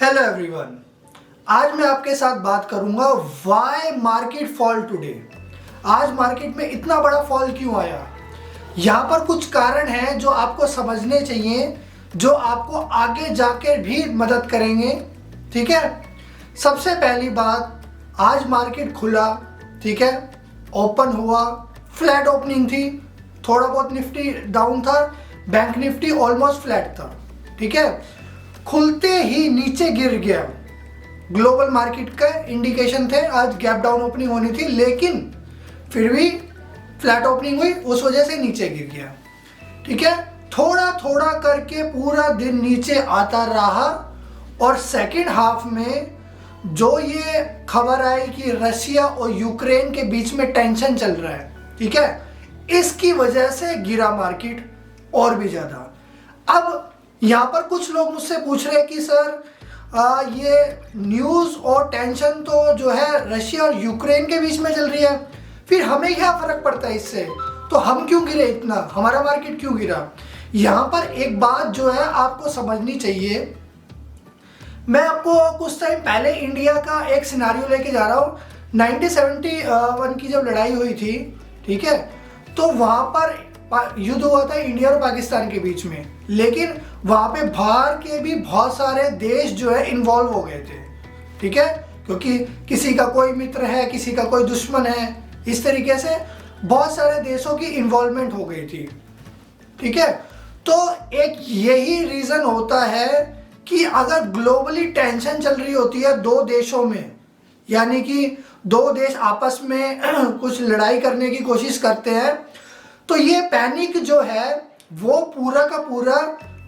Hello everyone, आज मैं आपके साथ बात करूंगा व्हाई मार्केट फॉल टुडे। आज मार्केट में इतना बड़ा फॉल क्यों आया। यहाँ पर कुछ कारण हैं जो आपको समझने चाहिए, जो आपको आगे जाकर भी मदद करेंगे। ठीक है, सबसे पहली बात, आज मार्केट खुला, ठीक है, ओपन हुआ, फ्लैट ओपनिंग थी, थोड़ा बहुत निफ्टी डाउन था, बैंक निफ्टी ऑलमोस्ट फ्लैट था। ठीक है, खुलते ही नीचे गिर गया। ग्लोबल मार्केट का इंडिकेशन थे आज गैप डाउन ओपनिंग होनी थी, लेकिन फिर भी फ्लैट ओपनिंग हुई, उस वजह से नीचे गिर गया। ठीक है, थोड़ा थोड़ा करके पूरा दिन नीचे आता रहा और सेकंड हाफ में जो ये खबर आई कि रशिया और यूक्रेन के बीच में टेंशन चल रहा है, ठीक है, इसकी वजह से गिरा मार्केट और भी ज़्यादा। अब यहाँ पर कुछ लोग मुझसे पूछ रहे हैं कि सर ये न्यूज़ और टेंशन तो जो है रशिया और यूक्रेन के बीच में चल रही है, फिर हमें क्या फ़र्क पड़ता है इससे, तो हम क्यों गिरे इतना, हमारा मार्केट क्यों गिरा। यहाँ पर एक बात जो है आपको समझनी चाहिए। मैं आपको कुछ टाइम पहले इंडिया का एक सिनारियो लेके जा रहा हूँ। 1971 की जब लड़ाई हुई थी, ठीक है, तो वहाँ पर युद्ध हुआ था इंडिया और पाकिस्तान के बीच में, लेकिन वहाँ पे बाहर के भी बहुत सारे देश जो है इन्वॉल्व हो गए थे। ठीक है, क्योंकि किसी का कोई मित्र है, किसी का कोई दुश्मन है, इस तरीके से बहुत सारे देशों की इन्वॉल्वमेंट हो गई थी। ठीक है, तो एक यही रीज़न होता है कि अगर ग्लोबली टेंशन चल रही होती है दो देशों में, यानी कि दो देश आपस में कुछ लड़ाई करने की कोशिश करते हैं, तो ये पैनिक जो है वो पूरा का पूरा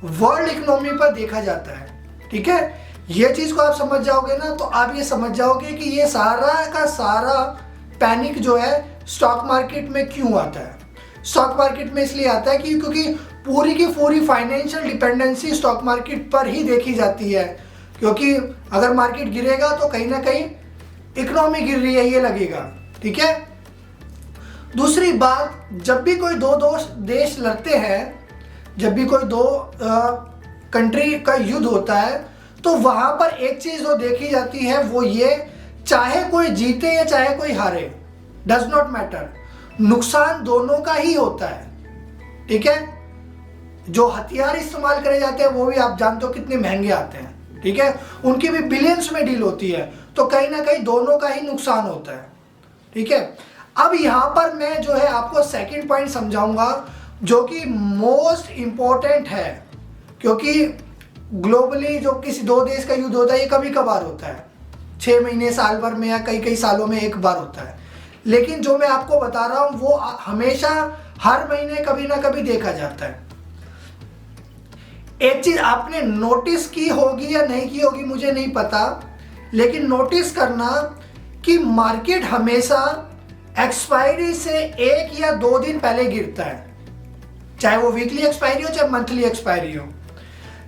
वर्ल्ड इकोनॉमी पर देखा जाता है। ठीक है, ये चीज़ को आप समझ जाओगे ना, तो आप ये समझ जाओगे कि ये सारा का सारा पैनिक जो है स्टॉक मार्केट में क्यों आता है। स्टॉक मार्केट में इसलिए आता है कि क्योंकि पूरी की पूरी फाइनेंशियल डिपेंडेंसी स्टॉक मार्केट पर ही देखी जाती है, क्योंकि अगर मार्केट गिरेगा तो कहीं ना कहीं इकोनॉमी गिर रही है ये लगेगा। ठीक है, दूसरी बात, जब भी कोई दो देश लड़ते हैं, जब भी कोई दो कंट्री का युद्ध होता है, तो वहाँ पर एक चीज़ जो देखी जाती है वो ये, चाहे कोई जीते या चाहे कोई हारे, डज नॉट मैटर, नुकसान दोनों का ही होता है। ठीक है, जो हथियार इस्तेमाल करे जाते हैं वो भी आप जानते हो कितने महंगे आते हैं। ठीक है, उनकी भी बिलियंस में डील होती है, तो कहीं ना कहीं दोनों का ही नुकसान होता है। ठीक है, अब यहाँ पर मैं जो है आपको सेकंड पॉइंट समझाऊंगा जो कि मोस्ट इम्पोर्टेंट है, क्योंकि ग्लोबली जो किसी दो देश का युद्ध होता है ये कभी कभार होता है, 6 महीने साल भर में या कई कई सालों में एक बार होता है, लेकिन जो मैं आपको बता रहा हूँ वो हमेशा हर महीने कभी ना कभी देखा जाता है। एक चीज आपने नोटिस की होगी या नहीं की होगी मुझे नहीं पता, लेकिन नोटिस करना कि मार्केट हमेशा एक्सपायरी से 1 या 2 दिन पहले गिरता है, चाहे वो वीकली एक्सपायरी हो चाहे मंथली एक्सपायरी हो।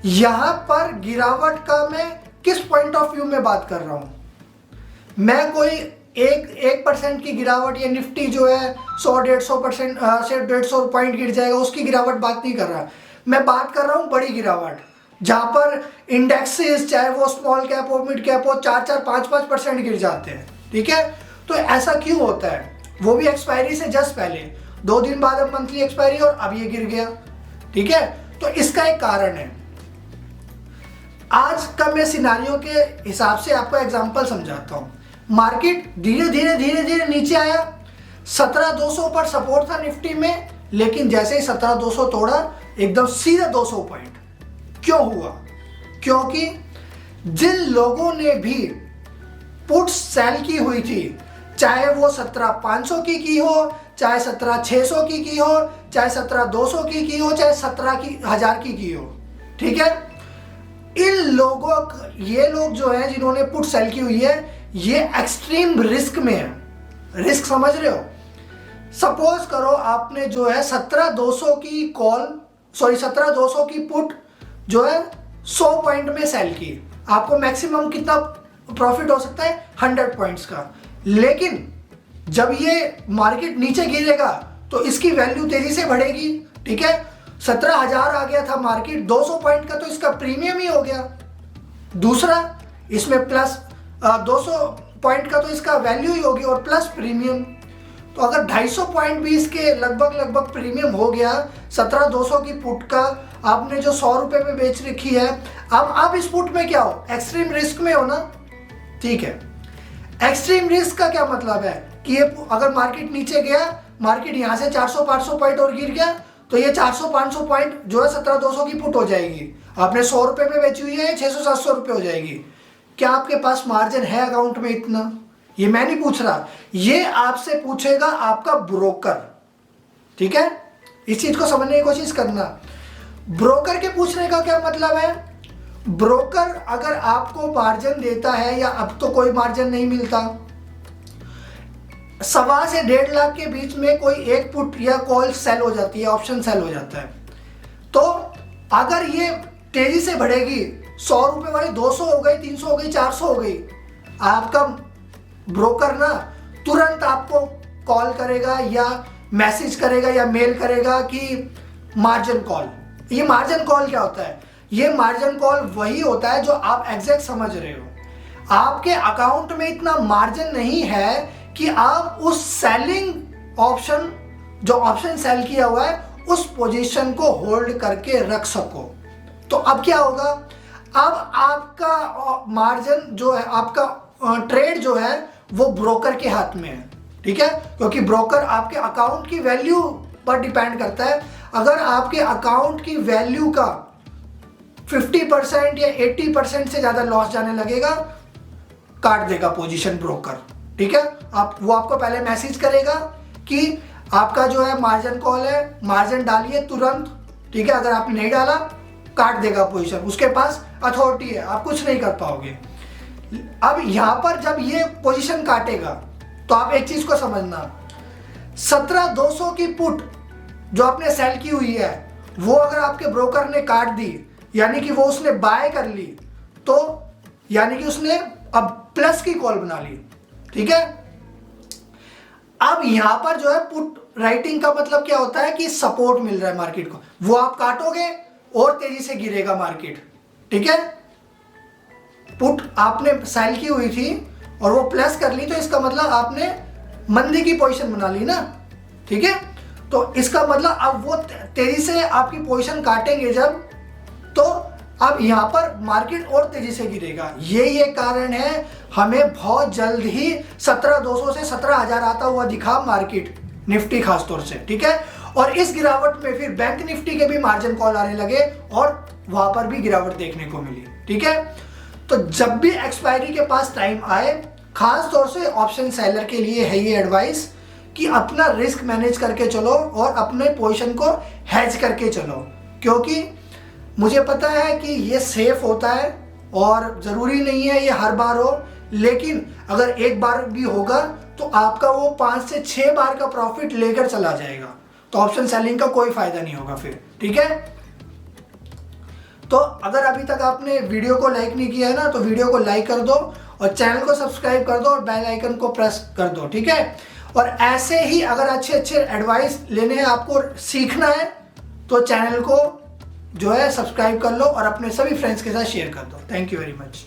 यहां पर गिरावट का मैं किस पॉइंट ऑफ व्यू में बात कर रहा हूं, मैं कोई 1% की गिरावट या निफ्टी जो है 100-150% से 150 पॉइंट गिर जाएगा उसकी गिरावट बात नहीं कर रहा, मैं बात कर रहा हूं बड़ी गिरावट, जहां पर इंडेक्सेस चाहे वो स्मॉल कैप हो मिड कैप हो 4-4, 5-5% गिर जाते हैं। ठीक है, तो ऐसा क्यों होता है, वो भी एक्सपायरी से जस्ट पहले, 2 दिन बाद अब मंथली एक्सपायरी और अब ये गिर गया। ठीक है, तो इसका एक कारण है। आज का मैं सिनारियो के हिसाब से आपको एग्जांपल समझाता हूं। मार्केट धीरे धीरे धीरे धीरे नीचे आया, 17,200 पर सपोर्ट था निफ्टी में, लेकिन जैसे ही 17,200 तोड़ा एकदम सीधे 200 पॉइंट। क्यों हुआ, क्योंकि जिन लोगों ने भी पुट सेल की हुई थी, चाहे वो 17,500 की हो, चाहे 17,600 की हो, चाहे 17,200 की हो, चाहे 17,000 की हो, ठीक है, इन लोगों, ये लोग जो है जिन्होंने पुट सेल की हुई है ये एक्सट्रीम रिस्क में है। रिस्क समझ रहे हो, सपोज करो आपने जो है 17,200 की कॉल, सॉरी 17,200 की पुट जो है 100 पॉइंट में सेल की, आपको मैक्सिमम कितना प्रॉफिट हो सकता है, 100 पॉइंट्स का। लेकिन जब ये मार्केट नीचे गिरेगा तो इसकी वैल्यू तेजी से बढ़ेगी। ठीक है, 17,000 आ गया था मार्केट, 200 पॉइंट का तो इसका प्रीमियम ही हो गया। दूसरा इसमें प्लस 200 पॉइंट का तो इसका वैल्यू ही होगी और प्लस प्रीमियम। तो अगर 250 पॉइंट भी इसके लगभग प्रीमियम हो गया 17,200 की पुट का, आपने जो 100 रुपए में बेच रखी है, अब आप इस पुट में क्या हो, एक्सट्रीम रिस्क में हो ना। ठीक है, एक्सट्रीम रिस्क का क्या मतलब है कि ये अगर मार्केट नीचे गया, मार्केट यहां से 400-500 पॉइंट और गिर गया, तो ये 400-500 पॉइंट जो है 17,200 की पुट हो जाएगी। आपने 100 रुपए में बेची हुई है, 600-700 रुपए हो जाएगी। क्या आपके पास मार्जिन है अकाउंट में इतना? ये मैं नहीं पूछ रहा, ये आपसे पूछेगा आपका ब्रोकर। ठीक है, इस चीज को समझने की कोशिश करना। ब्रोकर के पूछने का क्या मतलब है? ब्रोकर अगर आपको मार्जिन देता है, या अब तो कोई मार्जिन नहीं मिलता, 1.25 से 1.5 लाख के बीच में कोई एक पुट या कॉल सेल हो जाती है, ऑप्शन सेल हो जाता है, तो अगर ये तेजी से बढ़ेगी, 100 रुपए वाली 200 हो गई, 300 हो गई, 400 हो गई, आपका ब्रोकर ना तुरंत आपको कॉल करेगा या मैसेज करेगा या मेल करेगा कि मार्जिन कॉल। ये मार्जिन कॉल क्या होता है? ये मार्जिन कॉल वही होता है जो आप एग्जैक्ट समझ रहे हो। आपके अकाउंट में इतना मार्जिन नहीं है कि आप उस सेलिंग ऑप्शन, जो ऑप्शन सेल किया हुआ है, उस पोजीशन को होल्ड करके रख सको। तो अब क्या होगा, अब आपका मार्जिन जो है, आपका ट्रेड जो है वो ब्रोकर के हाथ में है। ठीक है, क्योंकि ब्रोकर आपके अकाउंट की वैल्यू पर डिपेंड करता है। अगर आपके अकाउंट की वैल्यू का 50% या 80% से ज्यादा लॉस जाने लगेगा, काट देगा पोजीशन ब्रोकर। ठीक है, वो आपको पहले मैसेज करेगा कि आपका जो है मार्जिन कॉल है, मार्जिन डालिए तुरंत। ठीक है, अगर आपने नहीं डाला काट देगा पोजीशन, उसके पास अथॉरिटी है, आप कुछ नहीं कर पाओगे। अब यहां पर जब ये पोजीशन काटेगा तो आप एक चीज को समझना, 17,200 की पुट जो आपने सेल की हुई है, वो अगर आपके ब्रोकर ने काट दी, यानी कि वो उसने बाय कर ली, तो यानी कि उसने अब प्लस की कॉल बना ली। ठीक है, अब यहां पर जो है पुट राइटिंग का मतलब क्या होता है कि सपोर्ट मिल रहा है मार्केट को, वो आप काटोगे और तेजी से गिरेगा मार्केट। ठीक है, पुट आपने सेल की हुई थी और वो प्लस कर ली, तो इसका मतलब आपने मंदी की पोजीशन बना ली ना। ठीक है, तो इसका मतलब अब वो तेजी से आपकी पोजीशन काटेंगे जब, तो अब यहां पर मार्केट और तेजी से गिरेगा। ये कारण है हमें बहुत जल्द ही 17,200 से 17,000 आता हुआ दिखा मार्केट, निफ्टी खासतौर से। ठीक है, और इस गिरावट में फिर बैंक निफ्टी के भी मार्जिन कॉल आने लगे और वहां पर भी गिरावट देखने को मिली। ठीक है, तो जब भी एक्सपायरी के पास टाइम आए, खास तौर से ऑप्शन सेलर के लिए है ये एडवाइस कि अपना रिस्क मैनेज करके चलो और अपने पोजीशन को हेज करके चलो, क्योंकि मुझे पता है कि ये सेफ होता है और ज़रूरी नहीं है ये हर बार हो, लेकिन अगर एक बार भी होगा तो आपका वो 5 से 6 बार का प्रॉफिट लेकर चला जाएगा, तो ऑप्शन सेलिंग का कोई फायदा नहीं होगा फिर। ठीक है, तो अगर अभी तक आपने वीडियो को लाइक नहीं किया है ना, तो वीडियो को लाइक कर दो और चैनल को सब्सक्राइब कर दो और बेल आइकन को प्रेस कर दो। ठीक है, और ऐसे ही अगर अच्छे एडवाइस लेने हैं, आपको सीखना है, तो चैनल को जो है सब्सक्राइब कर लो और अपने सभी फ्रेंड्स के साथ शेयर कर दो। Thank you very much.